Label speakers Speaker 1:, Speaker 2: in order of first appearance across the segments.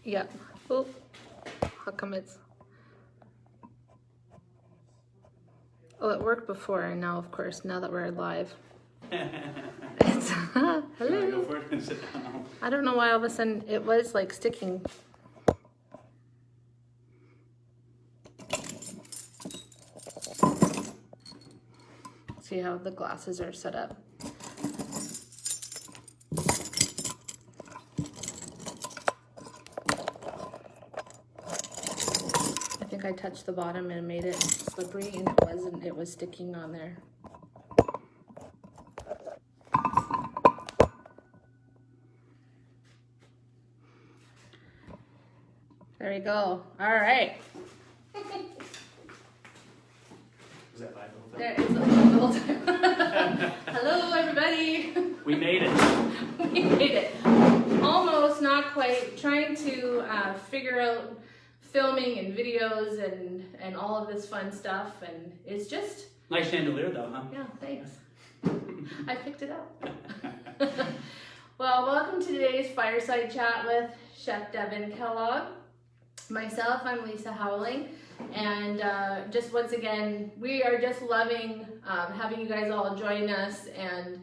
Speaker 1: Yeah. Oh, how come it's... Oh, it worked before, and now, of course, now that we're live. It's... Hello.
Speaker 2: Go for it and sit down.
Speaker 1: I don't know why all of a sudden it was like sticking. See how the glasses are set up. I think I touched the bottom and made it slippery, and it wasn't. It was sticking on there. There we go. All right.
Speaker 2: Was that live the whole time?
Speaker 1: There is the whole time. Hello, everybody.
Speaker 2: We made it.
Speaker 1: We made it. Almost, not quite. Trying to figure out filming and videos and all of this fun stuff, and it's just...
Speaker 2: Nice chandelier though, huh?
Speaker 1: Yeah, thanks. I picked it up. Well, welcome to today's fireside chat with Chef Devin Kellogg. Myself, I'm Lise Houweling, and just once again, we are just loving having you guys all join us and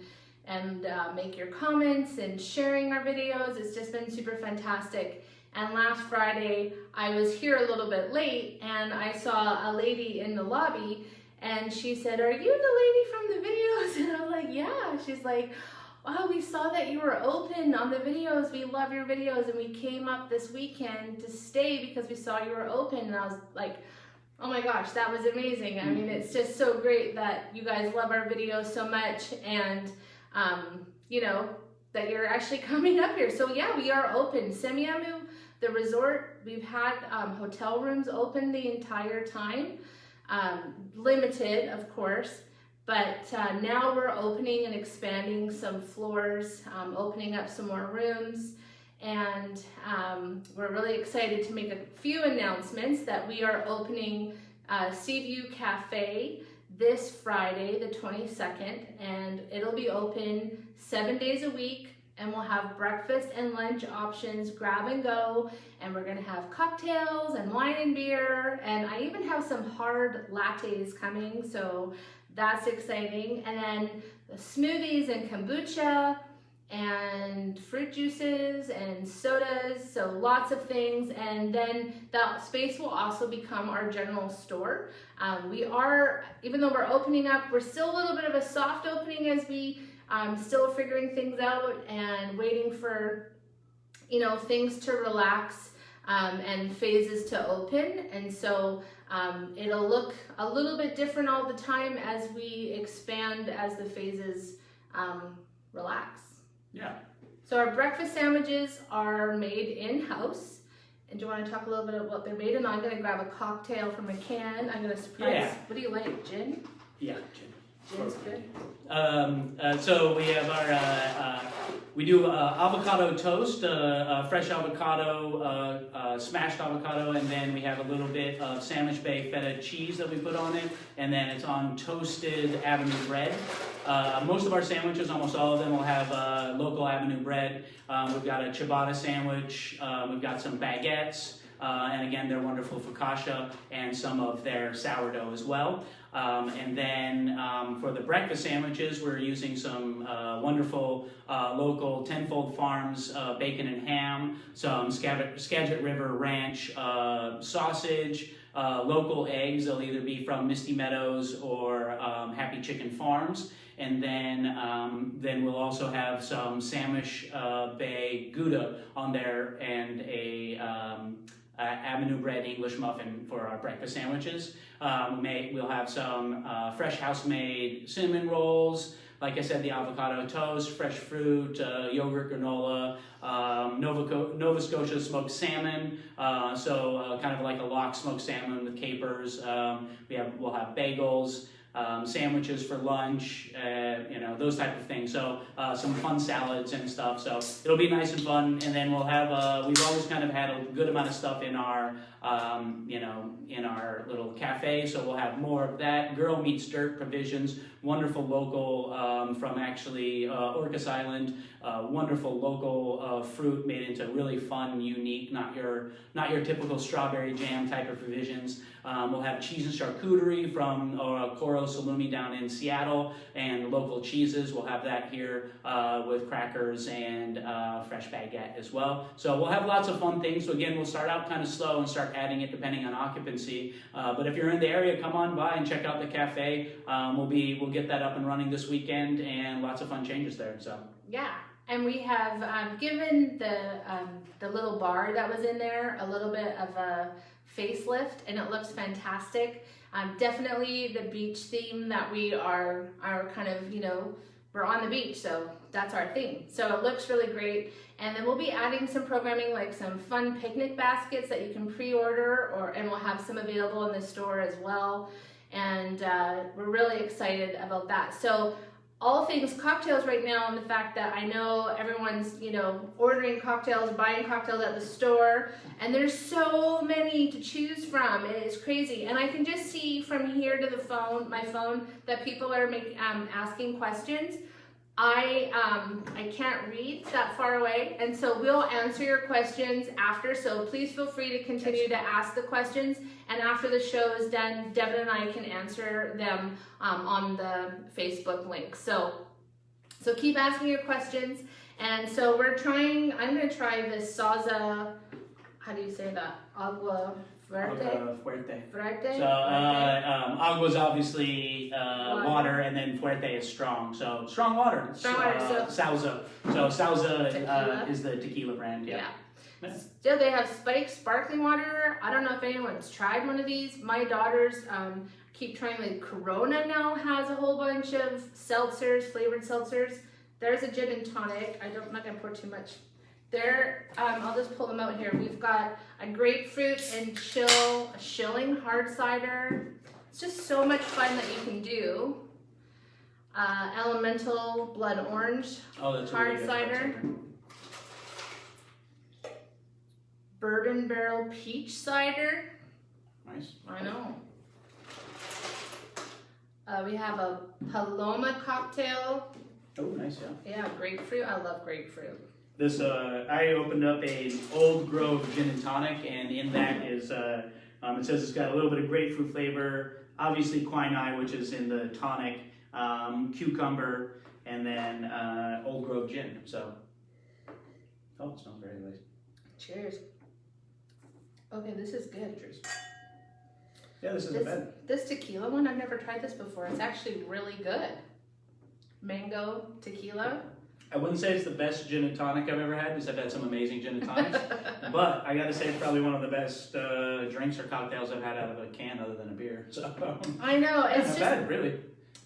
Speaker 1: make your comments and sharing our videos. It's just been super fantastic. And last Friday, I was here a little bit late, and I saw a lady in the lobby, and she said, "Are you the lady from the videos?" And I was like, "Yeah." She's like, "Wow, we saw that you were open on the videos. We love your videos, and we came up this weekend to stay because we saw you were open." And I was like, "Oh my gosh, that was amazing." I mean, it's just so great that you guys love our videos so much, and you know, that you're actually coming up here. So yeah, we are open. Semiahmoo, the resort, we've had hotel rooms open the entire time. Limited, of course. But now we're opening and expanding some floors, opening up some more rooms, and we're really excited to make a few announcements that we are opening Seaview Cafe this Friday, the 22nd, and it'll be open 7 days a week, and we'll have breakfast and lunch options, grab and go, and we're gonna have cocktails and wine and beer, and I even have some hard lattes coming, so that's exciting. And then the smoothies and kombucha and fruit juices and sodas, so lots of things. And then that space will also become our general store. We are, even though we're opening up, we're still a little bit of a soft opening as we still figuring things out and waiting for, you know, things to relax and phases to open. And so it'll look a little bit different all the time as we expand, as the phases relax.
Speaker 2: Yeah.
Speaker 1: So our breakfast sandwiches are made in-house. And do you want to talk a little bit about what they're made? And I'm going to grab a cocktail from a can. I'm going to surprise.
Speaker 2: Yeah.
Speaker 1: What do you like, gin?
Speaker 2: Yeah, gin.
Speaker 1: Gin's good.
Speaker 2: So we have our, we do avocado toast, fresh avocado, smashed avocado, and then we have a little bit of sandwich bay feta cheese that we put on it, and then it's on toasted Avenue bread. Most of our sandwiches, almost all of them, will have local Avenue bread. We've got a ciabatta sandwich, we've got some baguettes, and again, they're wonderful focaccia and some of their sourdough as well. And then for the breakfast sandwiches, we're using some wonderful local Tenfold Farms bacon and ham, some Skagit River Ranch sausage, local eggs. They'll either be from Misty Meadows or Happy Chicken Farms. And then we'll also have some Samish Bay Gouda on there and a Avenue bread English muffin for our breakfast sandwiches. We'll have some fresh house-made cinnamon rolls. Like I said, the avocado toast, fresh fruit, yogurt granola, Nova Scotia smoked salmon. So kind of like a lox smoked salmon with capers. We'll have bagels. Sandwiches for lunch, you know, those type of things. So some fun salads and stuff. So it'll be nice and fun. And then we'll have, we've always kind of had a good amount of stuff in our, you know, in our little cafe. So we'll have more of that. Girl Meets Dirt provisions wonderful local from actually Orcas Island, wonderful local fruit made into really fun, unique, not your typical strawberry jam type of provisions. We'll have cheese and charcuterie from Coro Salumi down in Seattle, and local cheeses. We'll have that here with crackers and fresh baguette as well. So we'll have lots of fun things. So again, we'll start out kind of slow and start adding it depending on occupancy. But if you're in the area, come on by and check out the cafe. We'll get that up and running this weekend, and lots of fun changes there. So
Speaker 1: yeah. And we have given the little bar that was in there a little bit of a facelift, and it looks fantastic. Definitely the beach theme that we are kind of, we're on the beach, so that's our theme. So it looks really great. And then we'll be adding some programming, like some fun picnic baskets that you can pre-order, and we'll have some available in the store as well. And we're really excited about that. So all things cocktails right now, and the fact that I know everyone's, ordering cocktails, buying cocktails at the store, and there's so many to choose from. It is crazy. And I can just see from here to my phone, that people are asking questions. I can't read that far away, and so we'll answer your questions after, so please feel free to continue to ask the questions, and after the show is done, Devin and I can answer them on the Facebook link. So keep asking your questions. And so I'm going to try this Salsa, how do you say that? Agua Fuerte.
Speaker 2: So agua is obviously water, and then fuerte is strong. So strong water. Sauza. So Sauza is the tequila brand. Yeah.
Speaker 1: Still, they have spiked sparkling water. I don't know if anyone's tried one of these. My daughters keep trying, like Corona now has a whole bunch of seltzers, flavored seltzers. There's a gin and tonic. I'm not gonna pour too much. There, I'll just pull them out here. We've got a grapefruit and shilling hard cider. It's just so much fun that you can do. Elemental blood orange hard cider. Bourbon barrel peach cider.
Speaker 2: Nice.
Speaker 1: I know. We have a Paloma cocktail.
Speaker 2: Oh, nice, yeah.
Speaker 1: Yeah, grapefruit. I love grapefruit.
Speaker 2: This, I opened up an Old Grove gin and tonic, and in that is, it says it's got a little bit of grapefruit flavor, obviously quinine, which is in the tonic, cucumber, and then Old Grove gin. So, it smells very nice.
Speaker 1: Cheers. Okay, this is good.
Speaker 2: Cheers. Yeah, this isn't bad.
Speaker 1: This tequila one, I've never tried this before. It's actually really good. Mango tequila.
Speaker 2: I wouldn't say it's the best gin and tonic I've ever had, because I've had some amazing gin and tonics. But I gotta say it's probably one of the best drinks or cocktails I've had out of a can other than a beer. So
Speaker 1: I know. It's
Speaker 2: not bad, really.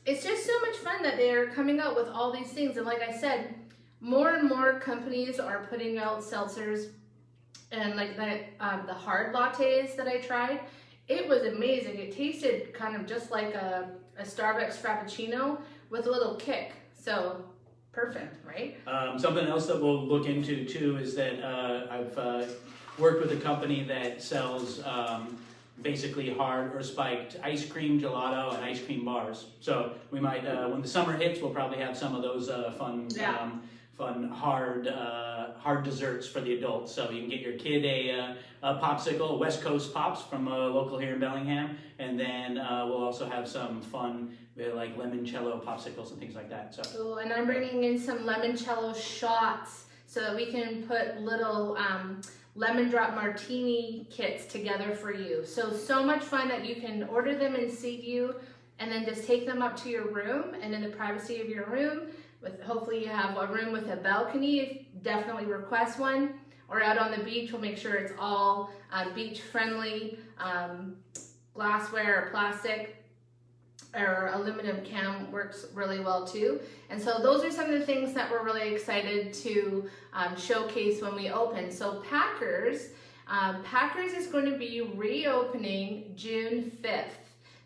Speaker 1: It's just so much fun that they're coming out with all these things. And like I said, more and more companies are putting out seltzers, and like the hard lattes that I tried. It was amazing. It tasted kind of just like a Starbucks Frappuccino with a little kick. So perfect, right?
Speaker 2: Something else that we'll look into too is that I've worked with a company that sells basically hard or spiked ice cream gelato and ice cream bars. So we might, when the summer hits, we'll probably have some of those fun hard desserts for the adults. So you can get your kid a popsicle, West Coast Pops from a local here in Bellingham, and then we'll also have some fun like limoncello popsicles and things like that. So.
Speaker 1: Ooh, and I'm bringing in some limoncello shots so that we can put little lemon drop martini kits together for you. So much fun that you can order them in Seaview and then just take them up to your room, and in the privacy of your room, hopefully you have a room with a balcony, definitely request one, or out on the beach. We'll make sure it's all beach friendly, glassware or plastic or aluminum can works really well too. And so those are some of the things that we're really excited to showcase when we open. So Packers is going to be reopening June 5th.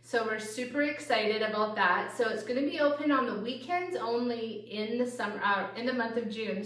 Speaker 1: So we're super excited about that. So it's going to be open on the weekends only in the month of June,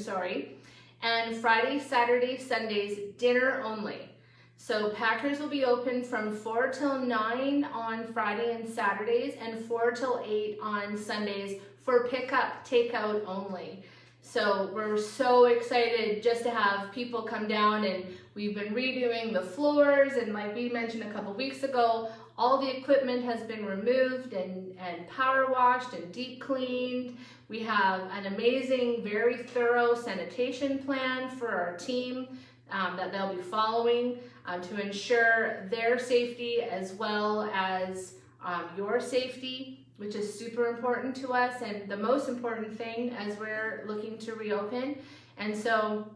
Speaker 1: and Friday, Saturday, Sundays, dinner only. So Packers will be open from 4 till 9 on Friday and Saturdays, and 4 till 8 on Sundays for pickup, takeout only. So we're so excited just to have people come down, and we've been redoing the floors, and like we mentioned a couple weeks ago, all the equipment has been removed and power washed and deep cleaned. We have an amazing, very thorough sanitation plan for our team that they'll be following to ensure their safety as well as your safety, which is super important to us and the most important thing as we're looking to reopen. And so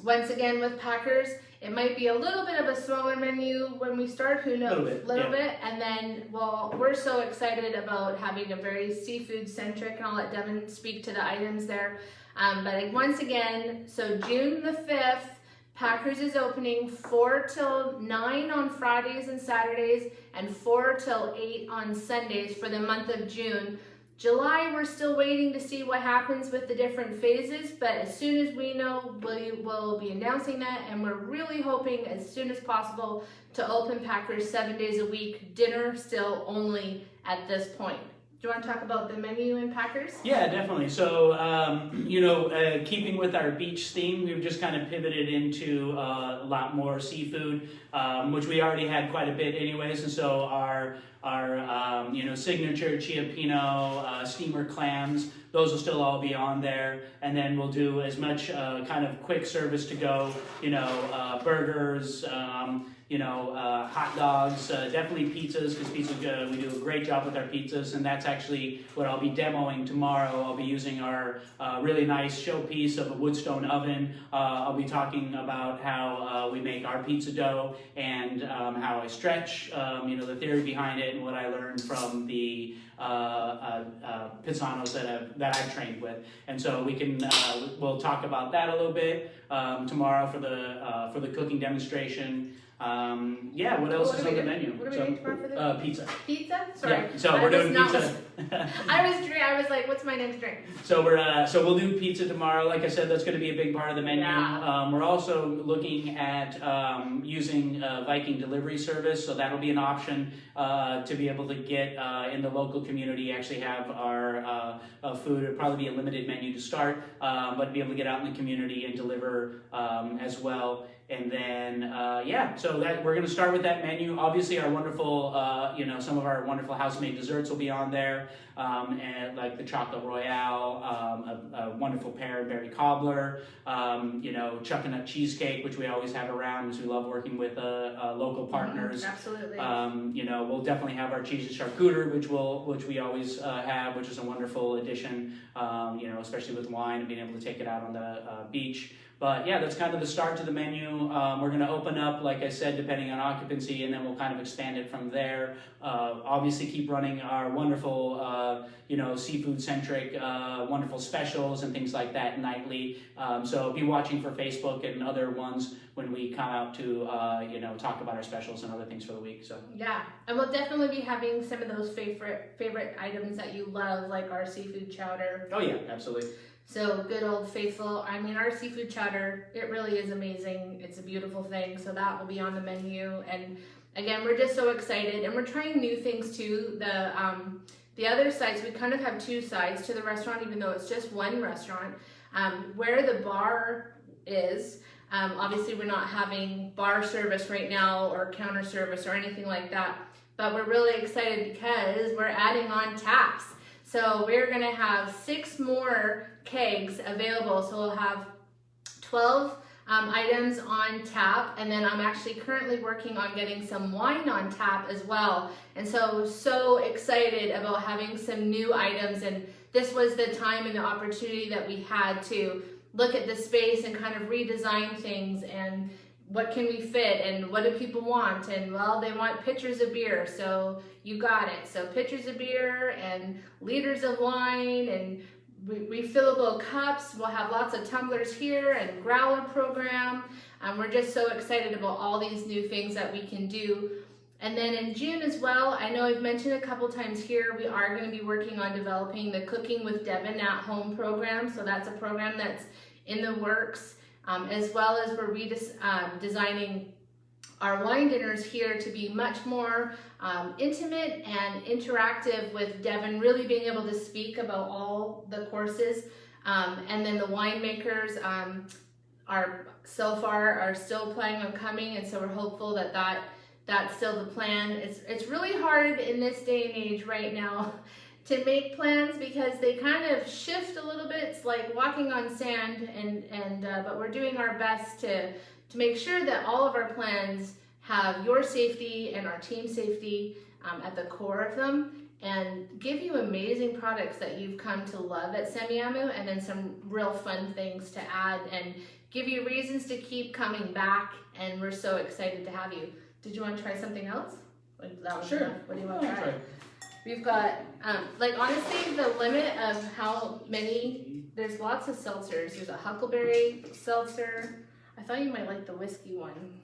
Speaker 1: once again with Packers, it might be a little bit of a smaller menu when we start, who knows, little bit. And then, well, we're so excited about having a very seafood centric, and I'll let Devin speak to the items there. But once again, so June the 5th, Packers is opening 4 till 9 on Fridays and Saturdays, and 4 till 8 on Sundays for the month of June. July, we're still waiting to see what happens with the different phases, but as soon as we know, we will be announcing that, and we're really hoping as soon as possible to open Packers 7 days a week, dinner still only at this point. Do you want to talk about the menu in Packers?
Speaker 2: Yeah, definitely. So, keeping with our beach theme, we've just kind of pivoted into a lot more seafood, which we already had quite a bit anyways. And so our signature Chia Pinot, steamer clams, those will still all be on there. And then we'll do as much kind of quick service to go, burgers, hot dogs, definitely pizzas, because pizza, we do a great job with our pizzas, and that's actually what I'll be demoing tomorrow. I'll be using our really nice showpiece of a woodstone oven. I'll be talking about how we make our pizza dough and how I stretch, the theory behind it, and what I learned from the pizzanos that I've trained with. And so we'll talk about that a little bit tomorrow for the cooking demonstration. What else is on the menu?
Speaker 1: What are we doing tomorrow for the
Speaker 2: pizza.
Speaker 1: Pizza? Sorry.
Speaker 2: Yeah, so we're doing pizza.
Speaker 1: I was like, what's my next drink?
Speaker 2: So we'll do pizza tomorrow. Like I said, that's going to be a big part of the menu.
Speaker 1: Yeah.
Speaker 2: We're also looking at using Viking delivery service, so that'll be an option to be able to get in the local community. Actually have our food. It'll probably be a limited menu to start, but be able to get out in the community and deliver as well. And then, so that we're going to start with that menu. Obviously, our wonderful, some of our wonderful house-made desserts will be on there, and like the chocolate royale, a wonderful pear and berry cobbler, chuck-a-nut cheesecake, which we always have around because we love working with local partners.
Speaker 1: Absolutely.
Speaker 2: We'll definitely have our cheese and charcuterie, which we always have, which is a wonderful addition, especially with wine and being able to take it out on the beach. But yeah, that's kind of the start to the menu. We're going to open up, like I said, depending on occupancy, and then we'll kind of expand it from there. Obviously keep running our wonderful, seafood-centric, wonderful specials and things like that nightly. So be watching for Facebook and other ones when we come out to, talk about our specials and other things for the week. So
Speaker 1: yeah, and we'll definitely be having some of those favorite items that you love, like our seafood chowder.
Speaker 2: Oh yeah, absolutely.
Speaker 1: So good old faithful. I mean, our seafood chowder, it really is amazing. It's a beautiful thing. So that will be on the menu. And again, we're just so excited, and we're trying new things too. The other sides, we kind of have two sides to the restaurant, even though it's just one restaurant. Where the bar is, obviously we're not having bar service right now or counter service or anything like that. But we're really excited because we're adding on taps. So we're gonna have 6 more kegs available. So we'll have 12 items on tap, and then I'm actually currently working on getting some wine on tap as well. And so excited about having some new items, and this was the time and the opportunity that we had to look at the space and kind of redesign things and what can we fit and what do people want, and well, they want pitchers of beer, so you got it. So pitchers of beer and liters of wine and refillable cups. We'll have lots of tumblers here and growler program. We're just so excited about all these new things that we can do. And then in June as well, I know I've mentioned a couple times here, we are going to be working on developing the Cooking with Devin at Home program. So that's a program that's in the works, as well as we're designing our wine dinners here to be much more intimate and interactive, with Devin really being able to speak about all the courses. And then the winemakers are so far are still planning on coming, and so we're hopeful that that's still the plan. It's really hard in this day and age right now to make plans because they kind of shift a little bit. It's like walking on sand, but we're doing our best to make sure that all of our plans have your safety and our team safety at the core of them, and give you amazing products that you've come to love at Semiahmoo, and then some real fun things to add and give you reasons to keep coming back. And we're so excited to have you. Did you want to try something else?
Speaker 2: Sure.
Speaker 1: Enough. What do you want to try? We've got, like, honestly, the limit of how many, there's lots of seltzers. There's a huckleberry seltzer. I thought you might like the whiskey one.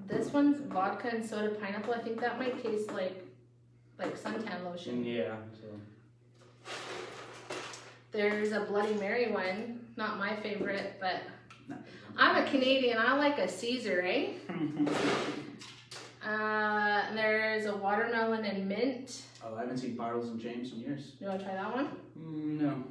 Speaker 1: This one's vodka and soda pineapple. I think that might taste like suntan lotion.
Speaker 2: Yeah. So.
Speaker 1: There's a Bloody Mary one. Not my favorite, but I'm a Canadian. I like a Caesar, eh? And there's a watermelon and mint.
Speaker 2: Oh, I haven't seen Bartles and James in years.
Speaker 1: You want to try that one?
Speaker 2: No.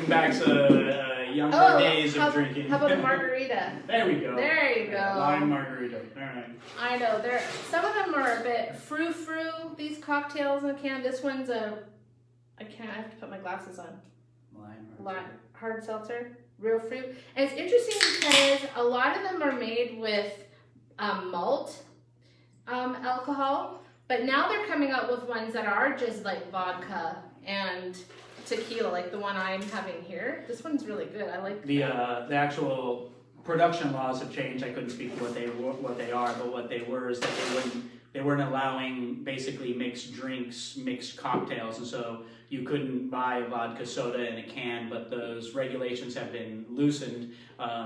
Speaker 2: Back to younger days of drinking.
Speaker 1: How about a margarita?
Speaker 2: There we go.
Speaker 1: There you go.
Speaker 2: Lime margarita. All right.
Speaker 1: I know. Some of them are a bit frou-frou, these cocktails in a can. This one's I have to put my glasses on.
Speaker 2: Lime.
Speaker 1: Hard seltzer. Real fruit. And it's interesting because a lot of them are made with malt alcohol, but now they're coming out with ones that are just like vodka and tequila, like the one I'm having here. This one's really good. I like
Speaker 2: the actual production laws have changed. I couldn't speak to what they are, but what they were is that they weren't allowing basically mixed drinks, mixed cocktails, and so you couldn't buy a vodka soda in a can, but those regulations have been loosened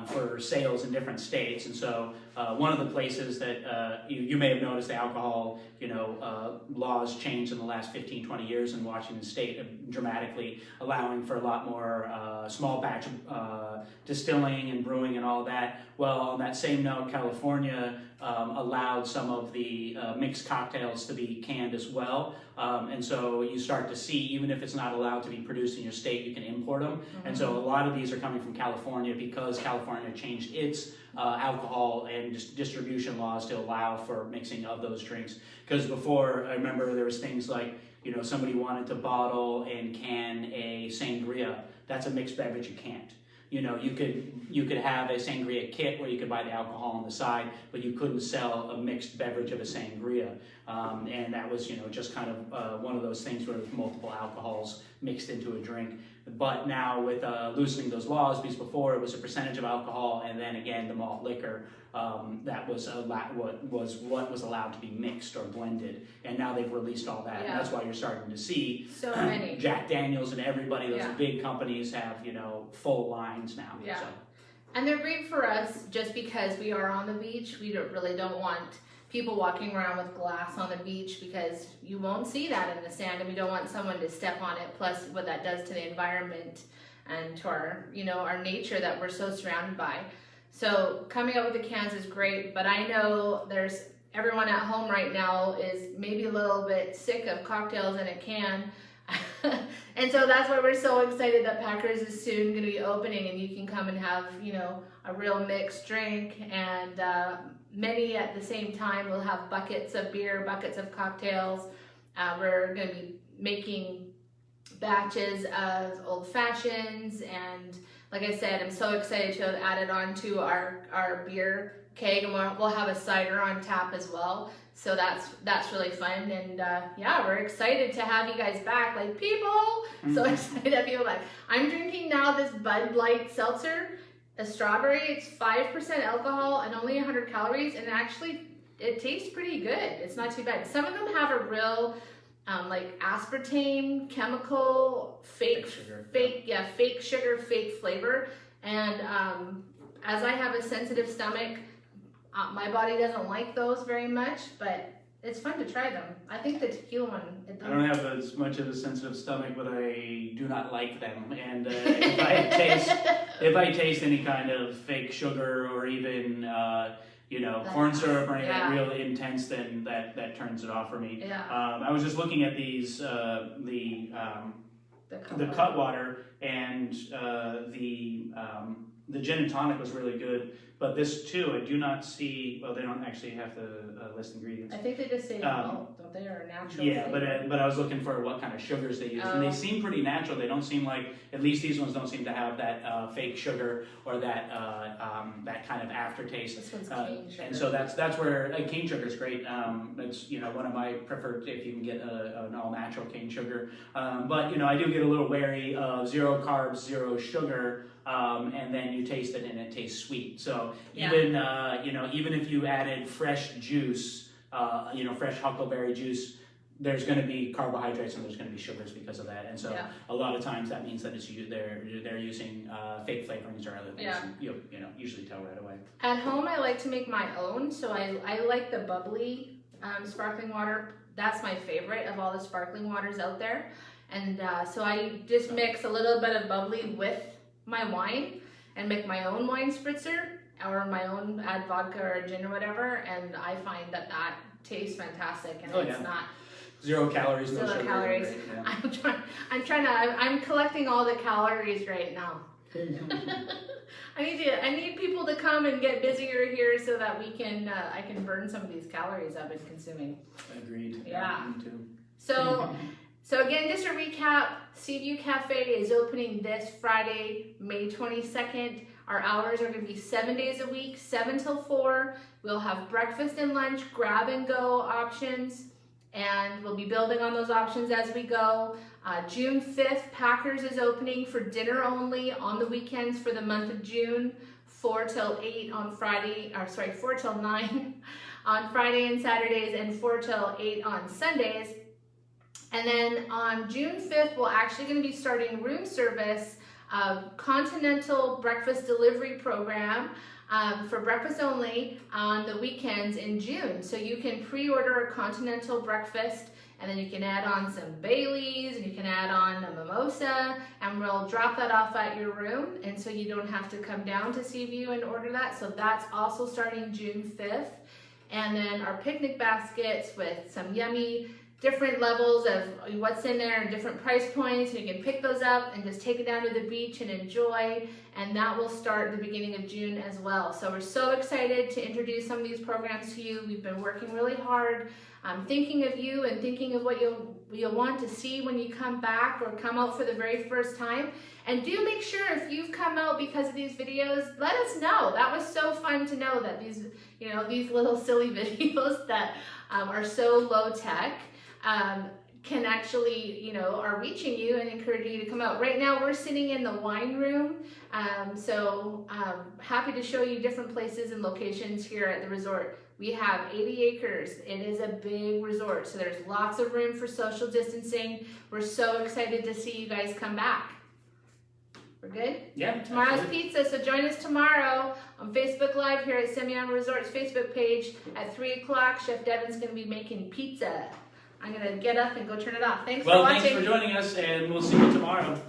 Speaker 2: for sales in different states. And so one of the places that you may have noticed the alcohol laws changed in the last 15, 20 years in Washington State dramatically, allowing for a lot more small batch distilling and brewing and all that. Well, on that same note, California allowed some of the mixed cocktails to be canned as well. And so you start to see, even if it's not allowed to be produced in your state, you can import them. Mm-hmm. And so a lot of these are coming from California because California changed its alcohol and distribution laws to allow for mixing of those drinks. Because before, I remember there was things like, somebody wanted to bottle and can a sangria. That's a mixed beverage, you can't. You could have a sangria kit where you could buy the alcohol on the side, but you couldn't sell a mixed beverage of a sangria. And that was, just kind of one of those things where multiple alcohols mixed into a drink. But now with loosening those laws, because before it was a percentage of alcohol, and then again the malt liquor, that was what was allowed to be mixed or blended. And now they've released all that, and that's why you're starting to see
Speaker 1: so many.
Speaker 2: Jack Daniels and everybody, those big companies have full lines now.
Speaker 1: Yeah.
Speaker 2: So.
Speaker 1: And they're great for us just because we are on the beach. We don't want people walking around with glass on the beach because you won't see that in the sand, and we don't want someone to step on it, plus what that does to the environment and to our our nature that we're so surrounded by. So coming up with the cans is great, but I know there's everyone at home right now is maybe a little bit sick of cocktails in a can. And so that's why we're so excited that Packers is soon going to be opening, and you can come and have a real mixed drink, and many at the same time will have buckets of beer, buckets of cocktails. We're going to be making batches of old fashions, and like I said, I'm so excited to have added on to our beer keg, and we'll have a cider on tap as well. So that's really fun, and we're excited to have you guys back, like people. Mm-hmm. So excited to have you back. I'm drinking now this Bud Light seltzer, a strawberry. It's 5% alcohol and only 100 calories, and actually it tastes pretty good. It's not too bad. Some of them have a real like aspartame, chemical, fake sugar, fake flavor. And as I have a sensitive stomach, my body doesn't like those very much, but it's fun to try them. I think the tequila one.
Speaker 2: I don't have as much of a sensitive stomach, but I do not like them. And if if I taste any kind of fake sugar or even corn syrup or anything real intense, then that turns it off for me.
Speaker 1: Yeah.
Speaker 2: I was just looking at these the Cutwater, and the gin and tonic was really good. But this too, I do not see. Well, they don't actually have to list ingredients.
Speaker 1: I think they just say malt, don't they, or natural?
Speaker 2: Yeah,
Speaker 1: flavor.
Speaker 2: but I was looking for what kind of sugars they use, and they seem pretty natural. They don't seem like, at least these ones don't seem to have that fake sugar or that that kind of aftertaste.
Speaker 1: This one's cane sugar.
Speaker 2: And so that's where cane sugar is great. It's one of my preferred if you can get an all natural cane sugar. But I do get a little wary of 0 carbs, 0 sugar. And then you taste it and it tastes sweet. So even even if you added fresh juice, fresh huckleberry juice, there's going to be carbohydrates and there's going to be sugars because of that. And so a lot of times that means that they're using fake flavorings or other things. Yeah. You usually tell right away.
Speaker 1: At home, I like to make my own. So I like the bubbly sparkling water. That's my favorite of all the sparkling waters out there. And so I just mix a little bit of bubbly with my wine and make my own wine spritzer, or my own, add vodka or gin or whatever, and I find that tastes fantastic, and it's not
Speaker 2: 0 calories, no sugar.
Speaker 1: 0 calories. Yeah. I'm collecting all the calories right now. I need people to come and get busier here so that we can I can burn some of these calories I've been consuming.
Speaker 2: Agreed.
Speaker 1: Yeah.
Speaker 2: Me too.
Speaker 1: So again, just a recap, Seaview Cafe is opening this Friday, May 22nd. Our hours are going to be 7 days a week, 7 till 4. We'll have breakfast and lunch, grab and go options, and we'll be building on those options as we go. June 5th, Packers is opening for dinner only on the weekends for the month of June, 4 till 8 on Friday, 4 till 9 on Friday and Saturdays, and 4 till 8 on Sundays. And then on June 5th, we're actually going to be starting room service, continental breakfast delivery program for breakfast only on the weekends in June. So you can pre-order a continental breakfast, and then you can add on some Baileys, and you can add on a mimosa, and we'll drop that off at your room, and so you don't have to come down to Seaview and order that. So that's also starting June 5th. And then our picnic baskets with some yummy different levels of what's in there and different price points, and you can pick those up and just take it down to the beach and enjoy, and that will start at the beginning of June as well. So we're so excited to introduce some of these programs to you. We've been working really hard, thinking of you and thinking of what you'll want to see when you come back or come out for the very first time. And do make sure, if you've come out because of these videos, let us know. That was so fun to know that these little silly videos that are so low tech can actually, are reaching you and encouraging you to come out. Right now we're sitting in the wine room, so happy to show you different places and locations here at the resort. We have 80 acres. It is a big resort, so there's lots of room for social distancing. We're so excited to see you guys come back. We're good?
Speaker 2: Yeah.
Speaker 1: Tomorrow's
Speaker 2: absolutely.
Speaker 1: pizza, so join us tomorrow on Facebook Live here at Semiahmoo Resort's Facebook page at 3 o'clock. Chef Devin's going to be making pizza. I'm going to get up and go turn it off. Thanks for watching.
Speaker 2: Thanks for joining us, and we'll see you tomorrow.